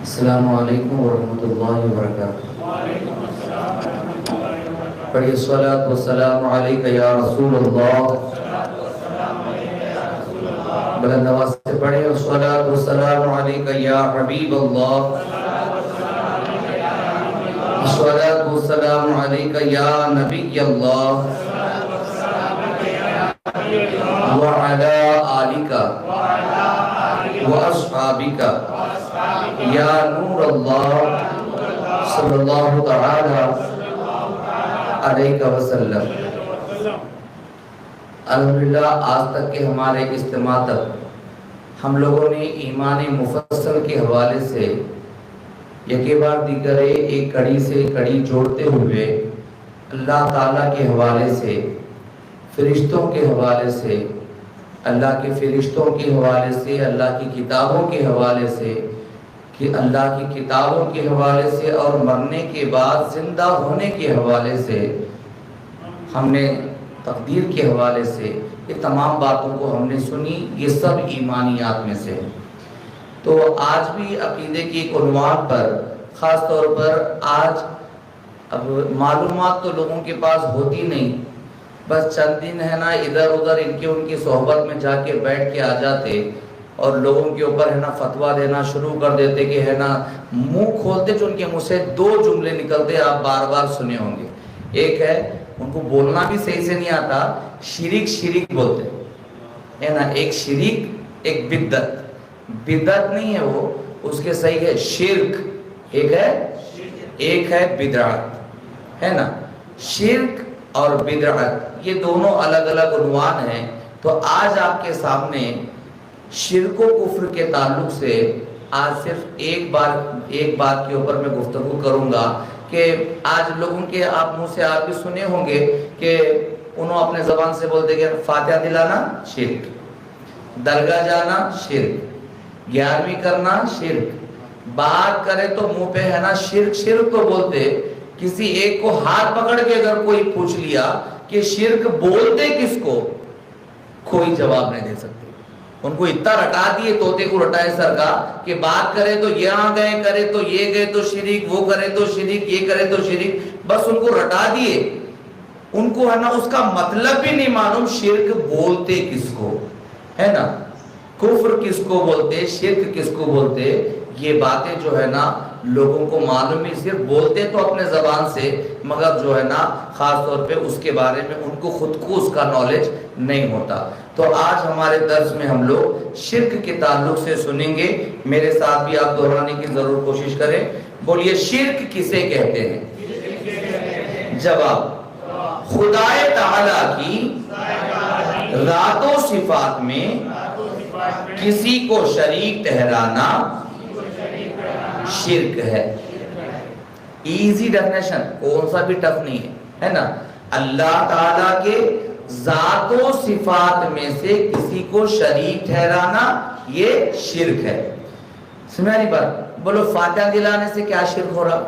السلام علیکم ورحمۃ اللہ وبرکاتہ۔ پڑھیے الصلاۃ والسلام علیک یا رسول اللہ۔ بلند آواز سے پڑھیے الصلاۃ والسلام علیک یا حبیب اللہ۔ الصلاۃ والسلام علیک یا نبی اللہ وعلی آلک واصحابک یا نور اللہ صلی اللہ تعالی علیہ وسلم۔ الحمدللہ آج تک کے ہمارے اجتماع تک ہم لوگوں نے ایمان مفصل کے حوالے سے یکے بار دیگرے ایک کڑی سے کڑی جوڑتے ہوئے اللہ تعالیٰ کے حوالے سے، فرشتوں کے حوالے سے، اللہ کے فرشتوں کے حوالے سے، اللہ کی کتابوں کے حوالے سے، کہ اللہ کی کتابوں کے حوالے سے اور مرنے کے بعد زندہ ہونے کے حوالے سے، ہم نے تقدیر کے حوالے سے یہ تمام باتوں کو ہم نے سنی۔ یہ سب ایمانیات میں سے۔ تو آج بھی عقیدے کی ایک عنوان پر خاص طور پر آج اب معلومات تو لوگوں کے پاس ہوتی نہیں، بس چند دن ہے نا ادھر ادھر ان کی صحبت میں جا کے بیٹھ کے آ جاتے اور لوگوں کے اوپر ہے نا فتویٰ دینا شروع کر دیتے کہ ہے نا منہ کھولتے جو ان کے منہ سے دو جملے نکلتے آپ بار بار سنے ہوں گے۔ ایک ہے ان کو بولنا بھی صحیح سے نہیں آتا، شرک شرک بولتے ہے نا، ایک شرک ایک بدعت، بدعت نہیں ہے وہ، اس کے صحیح ہے شرک، ایک ہے بدعت، ہے نا۔ شرک اور بدعت یہ دونوں الگ الگ عنوان ہیں۔ تو آج آپ کے سامنے شرک و کفر کے تعلق سے آج صرف ایک بات کے اوپر میں گفتگو کروں گا کہ آج لوگوں کے آپ منہ سے آپ بھی سنے ہوں گے کہ انہوں اپنے زبان سے بولتے کہ فاتحہ دلانا شرک، درگاہ جانا شرک، 11ویں کرنا شرک، بات کرے تو منہ پہ ہے نا شرک شرک تو بولتے۔ کسی ایک کو ہاتھ پکڑ کے اگر کوئی پوچھ لیا کہ شرک بولتے کس کو، کوئی جواب نہیں دے سکتے۔ ان کو اتنا رٹا دیے، طوطے کو رٹائے سر کا، کہ بات کرے تو یہاں گئے، کرے تو یہ گئے تو شرک، وہ کرے تو شرک، یہ کرے تو شرک، بس ان کو رٹا دیے۔ ان کو ہے نا اس کا مطلب بھی نہیں معلوم شرک بولتے کس کو، ہے نا، کفر کس کو بولتے، شرک کس کو بولتے۔ یہ باتیں جو ہے نا لوگوں کو معلوم ہی، صرف بولتے تو اپنے زبان سے، مگر جو ہے نا خاص طور پہ اس کے بارے میں ان کو خود کو اس کا نالج نہیں ہوتا۔ تو آج ہمارے درس میں ہم لوگ شرک کے تعلق سے سنیں گے۔ میرے ساتھ بھی آپ دہرانے کی ضرور کوشش کریں۔ بولیے شرک کسے کہتے ہیں؟ جواب، خدائے تعالیٰ کی ذات و صفات میں کسی کو شریک ٹھہرانا شرک ہے۔ ایزی ڈیفینیشن، کون سا بھی ٹف نہیں ہے نا۔ اللہ تعالیٰ کے ذات و صفات میں سے کسی کو شریک ٹھہرانا یہ شرک ہے۔ سمجھا نہیں بات؟ بولو فاتحہ دلانے سے کیا شرک ہو رہا؟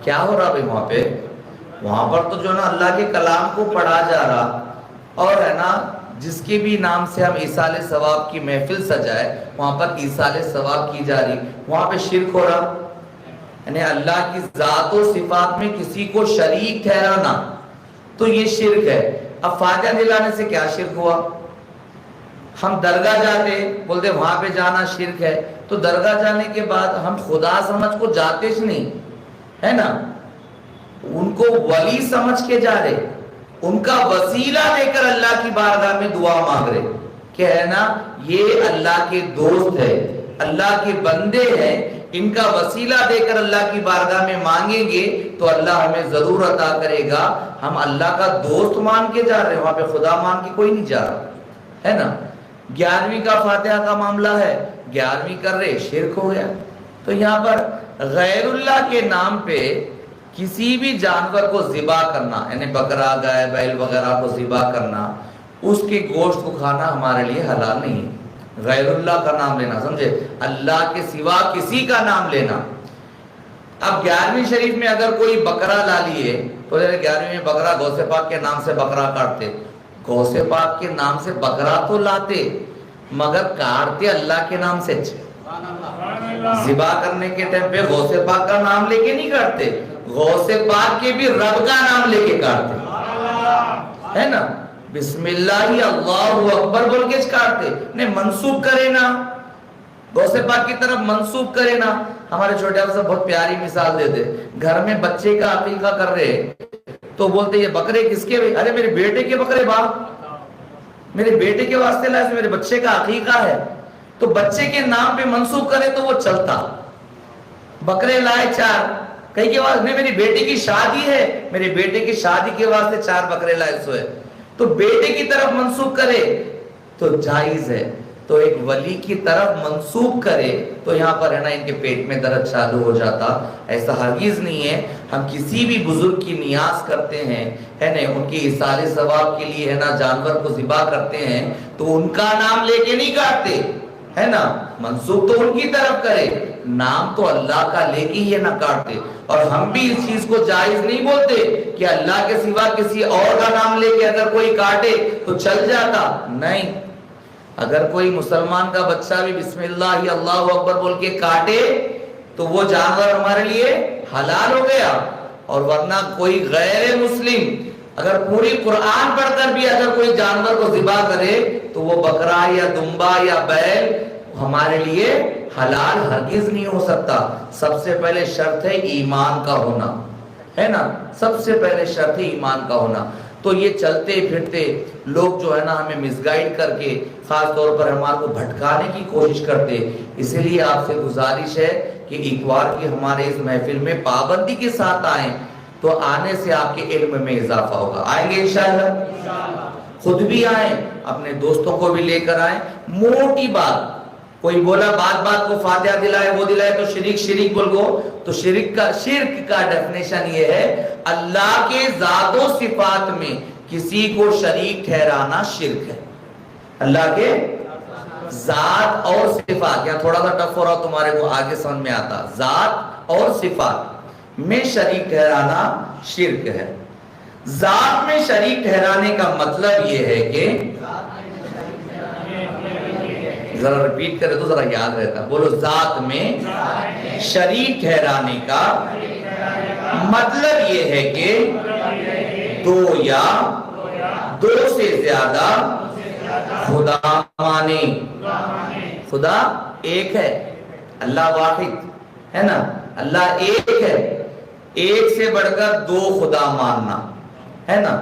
کیا ہو رہا بھائی وہاں پہ؟ وہاں پر تو جو نا اللہ کے کلام کو پڑھا جا رہا، اور ہے نا جس کے بھی نام سے ہم ایصال ثواب کی محفل سجائے وہاں پر ایصال ثواب کی جا رہی، وہاں پہ شرک ہو رہا۔ یعنی اللہ کی ذات و صفات میں کسی کو شریک ٹھہرانا تو یہ شرک ہے۔ اب فاتحہ دلانے سے کیا شرک ہوا؟ ہم درگاہ جاتے، بولتے وہاں پہ جانا شرک ہے، تو درگاہ جانے کے بعد ہم خدا سمجھ کو جاتے ہی نہیں، ہے نا، ان کو ولی سمجھ کے جا رہے، ان کا وسیلہ لے کر اللہ کی بارگاہ میں دعا مانگ رہے کہ ہے نا یہ اللہ کے دوست ہے، اللہ کے بندے ہیں، ان کا وسیلہ دے کر اللہ کی بارگاہ میں مانگیں گے تو اللہ ہمیں ضرور عطا کرے گا۔ ہم اللہ کا دوست مان کے جا رہے ہیں، وہاں پہ خدا مان کے کوئی نہیں جا رہا، ہے نا۔ 11ویں کا فاتحہ کا معاملہ ہے، 11ویں کر رہے، شرک ہو گیا۔ تو یہاں پر غیر اللہ کے نام پہ کسی بھی جانور کو ذبح کرنا، یعنی بکرا، گائے، بیل وغیرہ کو ذبح کرنا، اس کے گوشت کو کھانا ہمارے لیے حلال نہیں ہے۔ غیر اللہ کا نام لینا، سمجھے، اللہ کے سوا کسی کا نام لینا۔ اب 11ویں شریف میں اگر کوئی بکرا لا لیے تو 11ویں میں بکرا غوث پاک کے نام سے بکرا کاٹتے، غوث پاک کے نام سے بکرا تو لاتے مگر کاٹتے اللہ کے نام سے، ذبح کرنے کے ٹائم پہ غوث پاک کا نام لے کے نہیں کاٹتے، غوث پاک کے بھی رب کا نام لے کے کاٹتے، ہے نا؟ بسم اللہ اللہ اکبر بول کے کاٹتے، نہیں منسوب کرے نا، غوث پاک کی طرف منسوب کرے نا۔ ہمارے چھوٹے آپ سے بہت پیاری مثال دیتے، گھر میں بچے کا عقیقہ کر رہے تو بولتے یہ بکرے کس کے؟ ارے میرے بیٹے کے بکرے باپ، میرے بیٹے کے واسطے لائے، میرے بچے کا عقیقہ ہے، تو بچے کے نام پہ منسوب کرے تو وہ چلتا۔ بکرے لائے 4، کئی کے واسطے میری بیٹے کی شادی ہے، میرے بیٹے کی شادی کے واسطے 4 بکرے لائے سوئے، تو بیٹے کی طرف منسوب کرے تو جائز ہے، تو ایک ولی کی طرف منسوب کرے تو یہاں پر ہے نا ان کے پیٹ میں درد چالو ہو جاتا۔ ایسا ہرگز نہیں ہے، ہم کسی بھی بزرگ کی نیاز کرتے ہیں، ہے نا، ان کی ایصال ثواب کے لیے ہے نا جانور کو ذبح کرتے ہیں تو ان کا نام لے کے نہیں کاٹتے، ہے نا، منسوب تو ان کی طرف کرے، نام تو اللہ کا لے کے ہی نہ کاٹتے۔ اور ہم بھی اس چیز کو جائز نہیں بولتے کہ اللہ کے سوا کسی اور کا نام لے کے اگر کوئی کاٹے تو چل جاتا، نہیں۔ اگر کوئی مسلمان کا بچہ بھی بسم اللہ اللہ اکبر بول کے کاٹے تو وہ جانور ہمارے لیے حلال ہو گیا، اور ورنہ کوئی غیر مسلم اگر پوری قرآن پڑھ کر بھی اگر کوئی جانور کو ذبح کرے تو وہ بکرا یا دمبا یا بیل ہمارے لیے حلال ہرگز نہیں ہو سکتا۔ سب سے پہلے شرط ہے ایمان کا ہونا، ہے نا، سب سے پہلے شرط ہے ایمان کا ہونا۔ تو یہ چلتے پھرتے لوگ جو ہے نا ہمیں مس گائیڈ کر کے خاص طور پر ہمارے کو بھٹکانے کی کوشش کرتے، اسی لیے آپ سے گزارش ہے کہ اتوار کی ہمارے اس محفل میں پابندی کے ساتھ آئیں تو آنے سے آپ کے علم میں اضافہ ہوگا۔ آئیں گے انشاءاللہ، خود بھی آئیں، اپنے دوستوں کو بھی لے کر آئیں۔ موٹی بات، کوئی بولا بات بات کو فاتحہ دلائے وہ دلائے تو شرک بول گو، تو شرک کا ڈیفینیشن یہ ہے اللہ کے ذات و صفات میں کسی کو شریک ٹھہرانا شرک ہے۔ اللہ کے ذات اور صفات، یا تھوڑا سا ٹف ہو رہا تمہارے کو آگے سمجھ میں آتا، ذات اور صفات میں شریک ٹھہرانا شرک ہے۔ ذات میں شریک ٹھہرانے کا مطلب یہ ہے کہ ذرا ریپیٹ کرے تو ذرا یاد رہتا، بولو، ذات میں شریک ٹھہرانے کا مطلب یہ ہے کہ دو یا دو سے زیادہ خدا مانے۔ خدا ایک ہے، اللہ واحد ہے نا، اللہ ایک ہے، ایک سے بڑھ کر 2 خدا ماننا، ہے نا،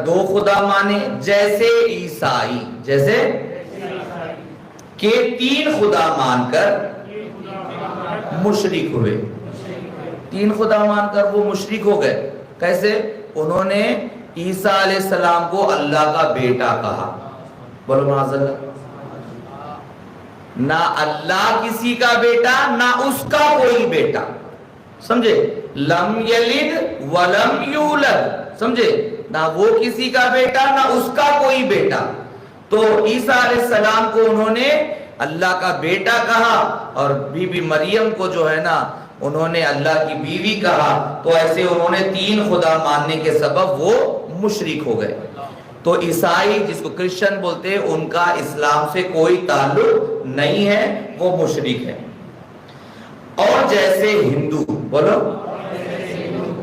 2 خدا مانے، جیسے عیسائی، جیسے کہ 3 خدا مان کر مشرک ہوئے، 3 خدا مان کر وہ مشرک ہو گئے۔ کیسے؟ انہوں نے عیسیٰ علیہ السلام کو اللہ کا بیٹا کہا، بولو معاذ اللہ، نہ اللہ کسی کا بیٹا نہ اس کا کوئی بیٹا، سمجھے، لم یلد ولم یولد، سمجھے، نہ وہ کسی کا بیٹا نہ اس کا کوئی بیٹا۔ تو عیسیٰ علیہ السلام کو انہوں نے اللہ کا بیٹا کہا، اور بی بی مریم کو جو ہے نا انہوں نے اللہ کی بیوی کہا، تو ایسے انہوں نے 3 خدا ماننے کے سبب وہ مشرک ہو گئے۔ تو عیسائی جس کو کرسچن بولتے ہیں ان کا اسلام سے کوئی تعلق نہیں ہے، وہ مشرک ہے۔ اور جیسے ہندو، بولو،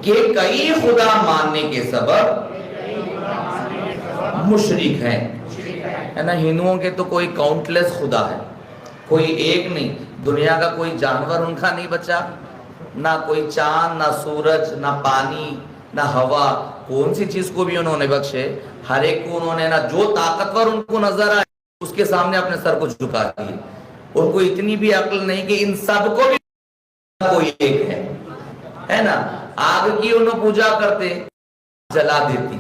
کہ کئی خدا ماننے کے سبب مشرک ہیں، ہے نا۔ ہندوؤں کے تو کوئی کاؤنٹلیس خدا ہے، کوئی ایک نہیں، دنیا کا کوئی جانور ان کا نہیں بچا، نہ کوئی چاند، نہ سورج، نہ پانی، نہ ہوا، کون سی چیز کو بھی انہوں نے بخشے، ہر ایک کو انہوں نے نا جو طاقتور ان کو نظر آئے اس کے سامنے اپنے سر کو جھکا دیے۔ ان کو اتنی بھی عقل نہیں کہ ان سب کو بھی کوئی ایک ہے نا۔ آگ کی انہوں پوجا کرتے، جلا دیتی،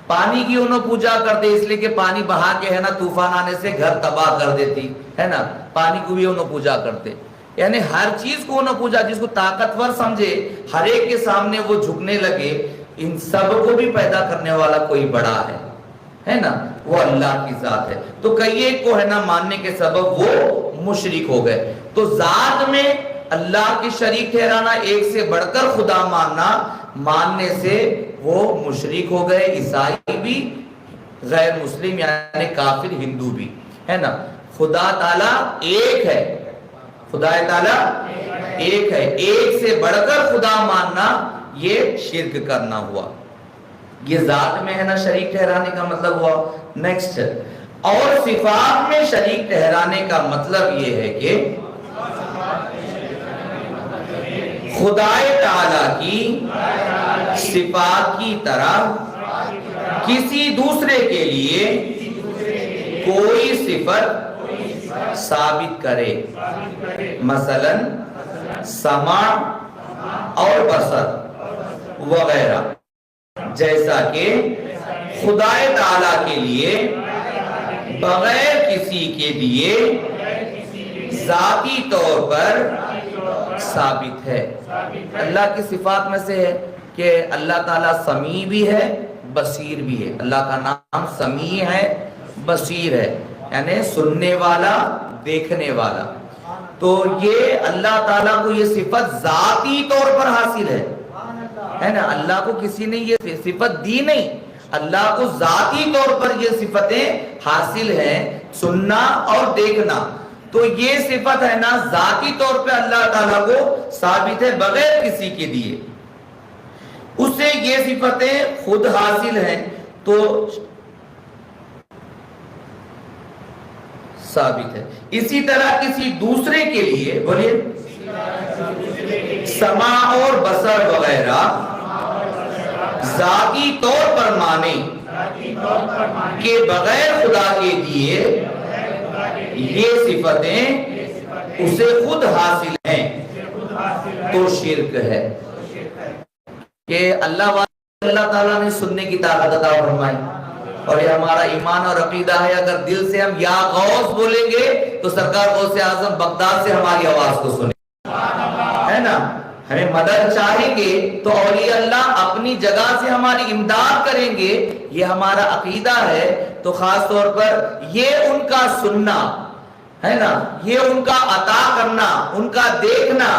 پانی کی انہوں پوجا کرتے اس لیے کہ پانی بہا کے ہے نا طوفان آنے سے گھر تباہ کر دیتی، ہے نا، پانی کو بھی انہوں پوجا کرتے، یعنی ہر چیز کو انہوں پوجا، جس کو طاقتور سمجھے ہر ایک کے سامنے وہ جھکنے لگے۔ ان سب کو بھی پیدا کرنے والا کوئی بڑا ہے نا، وہ اللہ کی ذات ہے۔ تو کئی ایک کو ہے نا ماننے کے سبب وہ مشرک ہو گئے۔ تو ذات میں اللہ کی شریک ٹھہرانا، ایک سے بڑھ کر خدا ماننے سے وہ مشرک ہو گئے، عیسائی بھی، غیر مسلم یعنی کافر ہندو بھی، ہے نا۔ خدا تعالیٰ ایک ہے، خدا تعالیٰ ایک ہے، ایک سے بڑھ کر خدا ماننا یہ شرک کرنا ہوا، یہ ذات میں ہے نا شریک ٹھہرانے کا مطلب ہوا۔ نیکسٹ، اور صفات میں شریک ٹھہرانے کا مطلب یہ ہے کہ خدا تعالیٰ کی صفات کی طرح کسی دوسرے کے لیے کوئی صفت ثابت کرے، مثلا سمع اور بصر وغیرہ، جیسا کہ خدا تعالیٰ کے لیے بغیر کسی کے دیے ذاتی طور پر ثابت ہے۔ اللہ کی صفات میں سے ہے کہ اللہ تعالیٰ سمیع بھی ہے، بصیر بھی ہے۔ اللہ کا نام سمیع ہے، بصیر ہے، یعنی سننے والا، دیکھنے والا۔ تو یہ اللہ تعالیٰ کو یہ صفت ذاتی طور پر حاصل ہے نا، اللہ کو کسی نے یہ صفت دی نہیں، اللہ کو ذاتی طور پر یہ صفتیں حاصل ہیں، سننا اور دیکھنا۔ تو یہ صفت ہے نا ذاتی طور پہ اللہ تعالیٰ کو ثابت ہے بغیر کسی کے دیے، اسے یہ صفتیں خود حاصل ہیں تو ثابت ہے۔ اسی طرح کسی دوسرے کے لیے بولیے سمع اور بصر وغیرہ ذاتی طور پر مانے کہ بغیر خدا کے دیے یہ صفتیں اسے خود حاصل ہیں تو شرک ہے۔ کہ اللہ تعالیٰ نے سننے کی طاقت عطا فرمائی، اور یہ ہمارا ایمان اور عقیدہ ہے، اگر دل سے ہم یا غوث بولیں گے تو سرکار غوث اعظم بغداد سے ہماری آواز کو سنیں، ہے نا۔ ہمیں مدد چاہیں گے تو اولیاء اللہ اپنی جگہ سے ہماری امداد کریں گے، یہ ہمارا عقیدہ ہے۔ تو خاص طور پر یہ ان کا سننا ہے نا، یہ ان کا عطا کرنا، ان کا دیکھنا،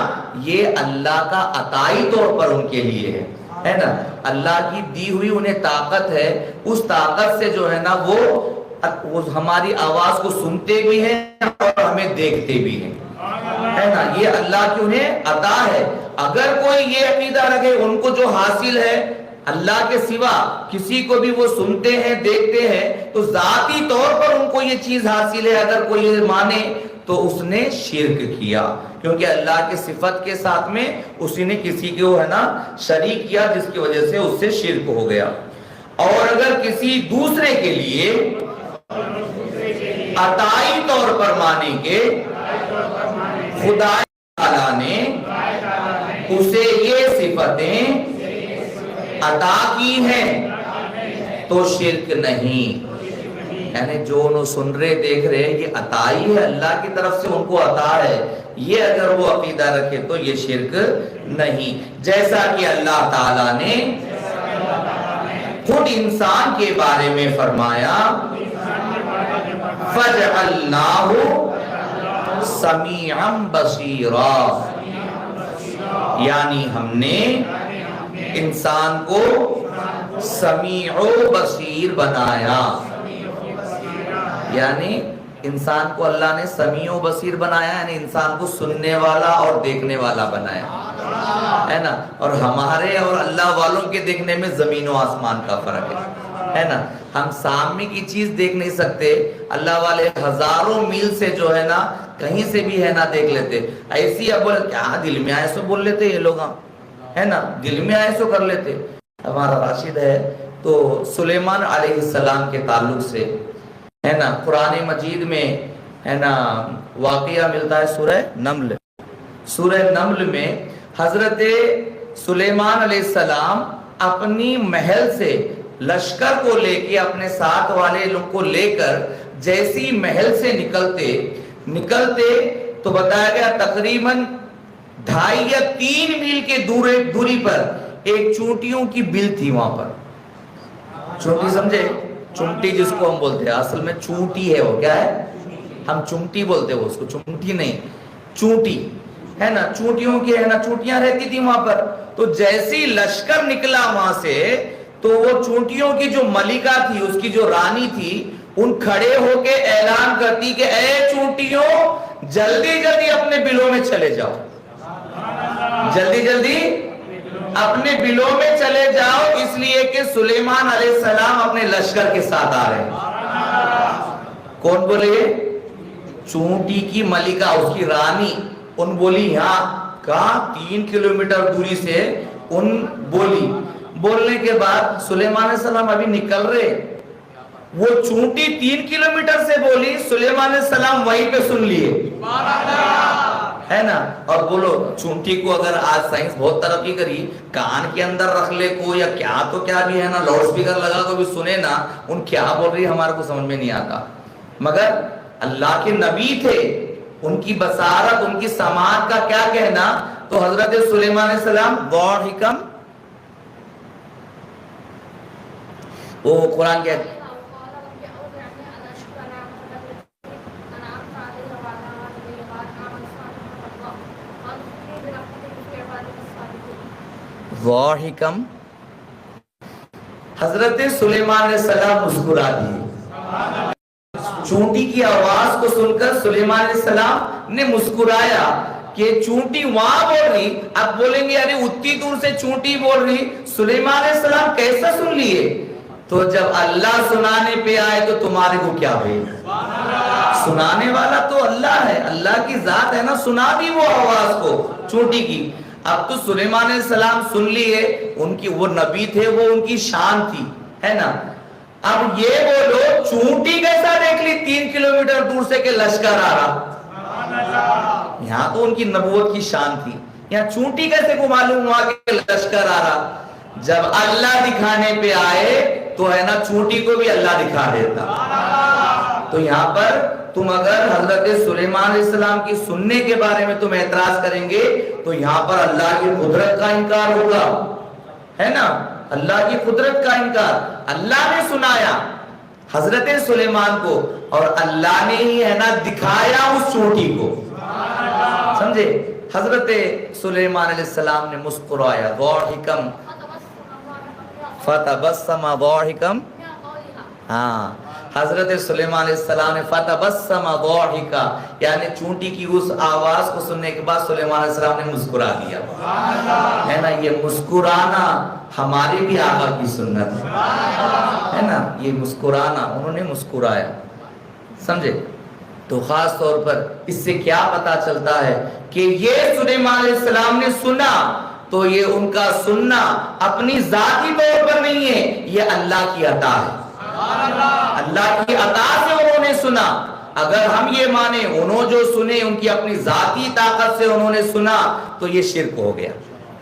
یہ اللہ کا عطائی طور پر ان کے لیے ہے نا۔ اللہ کی دی ہوئی انہیں طاقت ہے، اس طاقت سے جو ہے نا وہ ہماری آواز کو سنتے بھی ہیں اور ہمیں دیکھتے بھی ہیں، ہے نا۔ یہ اللہ کی انہیں عطا ہے۔ اگر کوئی یہ عقیدہ رکھے ان کو جو حاصل ہے اللہ کے سوا کسی کو بھی وہ سنتے ہیں، دیکھتے ہیں، تو ذاتی طور پر ان کو یہ چیز حاصل ہے، اگر کوئی یہ مانے تو اس نے شرک کیا، کیونکہ اللہ کے صفت کے ساتھ میں اسی نے کسی کو ہے نا شریک کیا، جس کی وجہ سے اس سے شرک ہو گیا۔ اور اگر کسی دوسرے کے لیے عطائی طور پر مانے کہ خدا تعالیٰ نے اسے یہ صفتیں عطا کی ہیں تو شرک نہیں، یعنی جو انہوں سن رہے دیکھ رہے یہ عطائی ہے، اللہ کی طرف سے ان کو عطا ہے، یہ اگر وہ عقیدہ رکھے تو یہ شرک نہیں۔ جیسا کہ اللہ تعالیٰ نے خود انسان کے بارے میں فرمایا فَجْعَلْنَاهُ سَمِيعًا بَصِيرًا، یعنی ہم نے انسان کو سمیع و بصیر بنایا، یعنی انسان کو اللہ نے سمیع و بصیر بنایا، یعنی انسان کو سننے والا اور دیکھنے والا بنایا، ہے نا۔ اور ہمارے اور اللہ والوں کے دیکھنے میں زمین و آسمان کا فرق ہے نا۔ ہم سامنے کی چیز دیکھ نہیں سکتے، اللہ والے ہزاروں میل سے جو ہے نا کہیں سے بھی ہے نا دیکھ لیتے۔ ایسی اب کیا دل میں آئے سو بول لیتے یہ لوگ، ہے نا، دل میں آئے سو کر لیتے۔ ہمارا راشد ہے تو سلیمان علیہ السلام کے تعلق سے ہے نا قرآن مجید میں ہے نا واقعہ ملتا ہے سورہ نمل میں حضرت سلیمان علیہ السلام اپنی محل سے لشکر کو لے کے اپنے ساتھ والے لوگ کو لے کر جیسی محل سے نکلتے تو بتایا گیا تقریباً 2.5 یا 3 میل کے دوری پر ایک چونٹیوں کی بل تھی۔ وہاں پر چونٹی سمجھے، چونٹی جس کو ہم بولتے ہیں، اصل میں چونٹی ہے، وہ کیا ہے، ہم چونٹی بولتے ہیں اس کو، چونٹی نہیں، چونٹی ہے نا، چونٹیوں کی ہے نا چونٹیاں رہتی تھی وہاں پر۔ تو جیسی لشکر نکلا وہاں سے تو وہ چونٹیوں کی جو ملکہ تھی، اس کی جو رانی تھی، ان کھڑے ہو کے اعلان کرتی کہ اے چونٹیوں جلدی جلدی اپنے بلوں میں چلے جاؤ، جلدی جلدی اپنے بلوں میں چلے جاؤ، اس لیے کہ سلیمان علیہ السلام اپنے لشکر کے ساتھ آ رہے ہیں۔ کون بولے؟ چونٹی کی ملکہ، اس کی رانی، ان بولی یہاں کہاں 3 کلومیٹر دوری سے ان بولی، بولنے کے بعد سلیمان علیہ السلام ابھی نکل رہے، وہ چونٹی 3 کلومیٹر سے بولی، سلیمان علیہ السلام وہیں پہ سن لیے، ہے نا۔ اور بولو چونٹی کو اگر آج سائنس بہت ترقی کری، کان کے اندر رکھ لے کو یا کیا تو کیا بھی ہے نا، لاؤڈ سپیکر لگا کو بھی سنے نا، ان کیا بول رہی ہمارے کو سمجھ میں نہیں آتا، مگر اللہ کے نبی تھے، ان کی بصارت، ان کی سماعت کا کیا کہنا۔ تو حضرت سلیمان علیہ السلام ضاحکم، وہ قرآن کے ضاحکم، حضرت سلیمان علیہ السلام مسکرا دیے، چونٹی کی آواز کو سن کر سلیمان علیہ السلام نے مسکرایا کہ چونٹی وہاں بول رہی، اب بولیں گے ارے اتنی دور سے چونٹی بول رہی، سلیمان علیہ السلام کیسا سن لیے؟ تو جب اللہ سنانے پہ آئے تو تمہارے کو کیا بھائی، سنانے والا تو اللہ ہے، اللہ کی ذات ہے نا، سنا دی وہ آواز کو چونٹی کی۔ اب تو سلیمان علیہ السلام سن لیے، ان کی وہ نبی تھے، وہ ان کی شان تھی، ہے نا۔ اب یہ بولو چونٹی کیسا دیکھ لی 3 کلومیٹر دور سے کہ لشکر آ رہا، یہاں تو ان کی نبوت کی شان تھی، یہاں چونٹی کیسے کو معلوم ہوا کہ لشکر آ رہا؟ جب اللہ دکھانے پہ آئے تو ہے نا چونٹی کو بھی اللہ دکھا دیتا۔ تو یہاں پر تم اگر حضرت سلیمان علیہ السلام کی سننے کے بارے میں تم اعتراض کریں گے تو یہاں پر اللہ کی قدرت کا انکار ہوگا، ہے نا، اللہ کی قدرت کا انکار۔ اللہ نے سنایا حضرت سلیمان کو اور اللہ نے ہی ہے نا دکھایا اس چونٹی کو، سمجھے۔ حضرت سلیمان علیہ السلام نے مسکرایا، ضاحکم فتبسم ضاحکم، ہاں، حضرت سلیمان علیہ السلام نے فتبسم ضاحکا، یعنی چونٹی کی اس آواز کو سننے کے بعد سلیمان علیہ السلام نے مسکرا دیا، ہے نا۔ یہ مسکرانا ہماری بھی آقا کی سنت ہے نا، یہ مسکرانا، انہوں نے مسکرایا، سمجھے۔ تو خاص طور پر اس سے کیا پتا چلتا ہے کہ یہ سلیمان علیہ السلام نے سنا تو یہ ان کا سننا اپنی ذاتی طور پر نہیں ہے، یہ اللہ کی عطا ہے، اللہ کی عطا سے انہوں نے سنا۔ اگر ہم یہ مانیں انہوں جو سنے ان کی اپنی ذاتی طاقت سے انہوں نے سنا تو یہ شرک ہو گیا،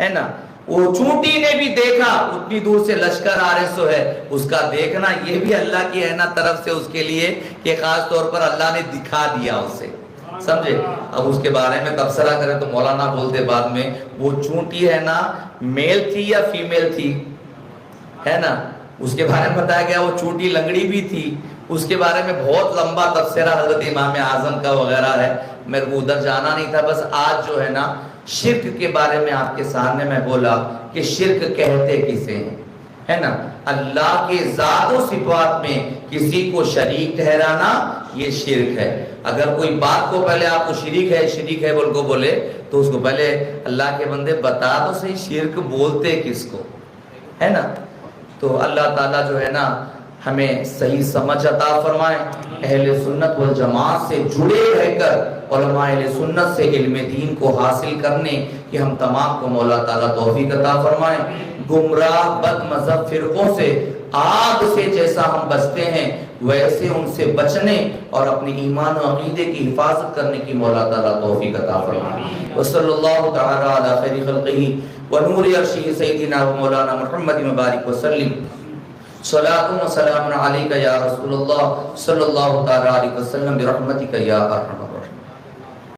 ہے نا۔ وہ چونٹی نے بھی دیکھا، اتنی دور سے لشکر آ رہے سو ہے، اس کا دیکھنا یہ بھی اللہ کی ہے نا طرف سے اس کے لیے کہ خاص طور پر اللہ نے دکھا دیا اسے، سمجھے۔ اب اس کے بارے میں تبصرہ کریں تو مولانا بولتے بعد میں وہ چونٹی ہے نا میل تھی یا فیمیل تھی، ہے نا، اس کے بارے میں بتایا گیا وہ چونٹی لنگڑی بھی تھی، اس کے بارے میں بہت لمبا تبصرہ حضرت امام اعظم کا وغیرہ ہے، میرے کو ادھر جانا نہیں تھا، بس آج جو ہے نا شرک کے بارے میں آپ کے سامنے میں بولا کہ شرک کہتے کسے ہیں، ہے نا۔ اللہ کے ذات و صفات میں کسی کو شریک ٹھہرانا یہ شرک ہے۔ اگر کوئی بات کو پہلے آپ کو شریک ہے بول کو بولے تو اس کو پہلے اللہ کے بندے بتا تو صحیح شرک بولتے کس کو، ہے نا۔ تو اللہ تعالیٰ جو ہے نا ہمیں صحیح سمجھ عطا فرمائے، اہل سنت والجماعت سے جڑے رہ کر علماء اہل سنت سے علم دین کو حاصل کرنے کی ہم تمام کو مولا تعالیٰ توفیق عطا فرمائے۔ گمراہ بد مذہب فرقوں سے آگ سے جیسا ہم بچتے ہیں ویسے ان سے بچنے اور اپنی ایمان و عقیدے کی حفاظت کرنے کی مولا تعالیٰ توفیق عطا فرمائے۔ وصلی اللہ تعالیٰ علی خیر خلقہ ونور عرشہ سیدنا و مولانا محمد مبارک وسلم۔ صلاۃ و سلام علیک یا رسول اللہ صلی اللہ تعالیٰ علیہ وسلم برحمتک یا ارحم